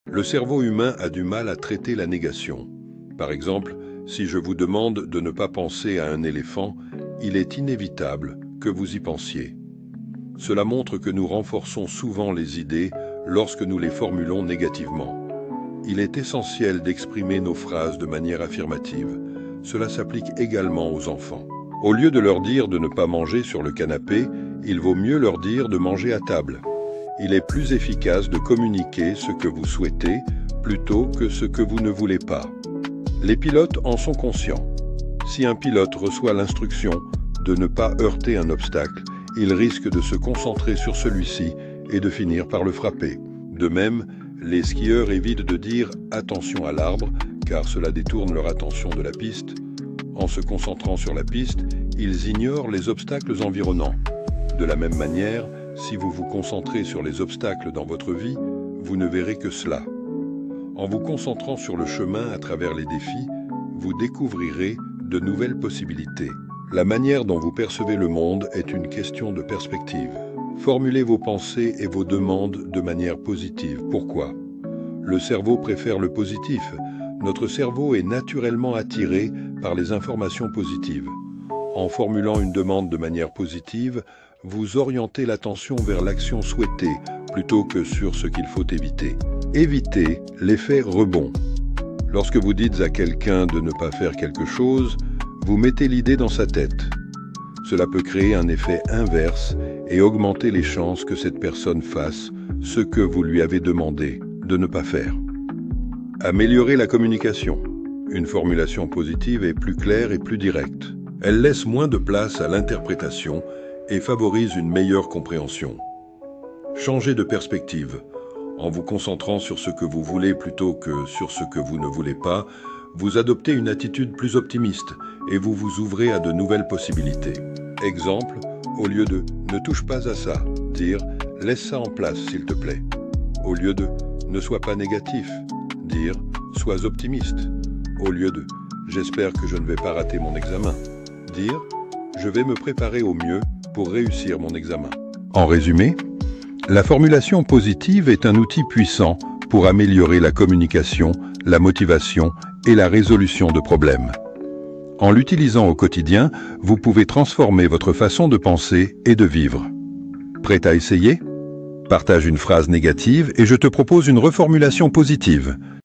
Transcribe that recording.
Le cerveau humain a du mal à traiter la négation. Par exemple, si je vous demande de ne pas penser à un éléphant, il est inévitable que vous y pensiez. Cela montre que nous renforçons souvent les idées lorsque nous les formulons négativement. Il est essentiel d'exprimer nos phrases de manière affirmative. Cela s'applique également aux enfants. Au lieu de leur dire de ne pas manger sur le canapé, il vaut mieux leur dire de manger à table. Il est plus efficace de communiquer ce que vous souhaitez plutôt que ce que vous ne voulez pas. Les pilotes en sont conscients. Si un pilote reçoit l'instruction de ne pas heurter un obstacle, il risque de se concentrer sur celui-ci et de finir par le frapper. De même, les skieurs évitent de dire « attention à l'arbre » car cela détourne leur attention de la piste. En se concentrant sur la piste, ils ignorent les obstacles environnants. De la même manière, si vous vous concentrez sur les obstacles dans votre vie, vous ne verrez que cela. En vous concentrant sur le chemin à travers les défis, vous découvrirez de nouvelles possibilités. La manière dont vous percevez le monde est une question de perspective. Formulez vos pensées et vos demandes de manière positive. Pourquoi? Le cerveau préfère le positif. Notre cerveau est naturellement attiré par les informations positives. En formulant une demande de manière positive, vous orientez l'attention vers l'action souhaitée plutôt que sur ce qu'il faut éviter. Évitez l'effet rebond. Lorsque vous dites à quelqu'un de ne pas faire quelque chose, vous mettez l'idée dans sa tête. Cela peut créer un effet inverse et augmenter les chances que cette personne fasse ce que vous lui avez demandé de ne pas faire. Améliorer la communication. Une formulation positive est plus claire et plus directe. Elle laisse moins de place à l'interprétation et favorise une meilleure compréhension. Changez de perspective. En vous concentrant sur ce que vous voulez plutôt que sur ce que vous ne voulez pas, vous adoptez une attitude plus optimiste et vous vous ouvrez à de nouvelles possibilités. Exemple, au lieu de « ne touche pas à ça », dire « laisse ça en place s'il te plaît ». Au lieu de « ne sois pas négatif », dire « sois optimiste ». Au lieu de « j'espère que je ne vais pas rater mon examen », dire « je vais me préparer au mieux pour réussir mon examen ». En résumé, la formulation positive est un outil puissant pour améliorer la communication, la motivation et la résolution de problèmes. En l'utilisant au quotidien, vous pouvez transformer votre façon de penser et de vivre. Prêt à essayer? Partage une phrase négative et je te propose une reformulation positive.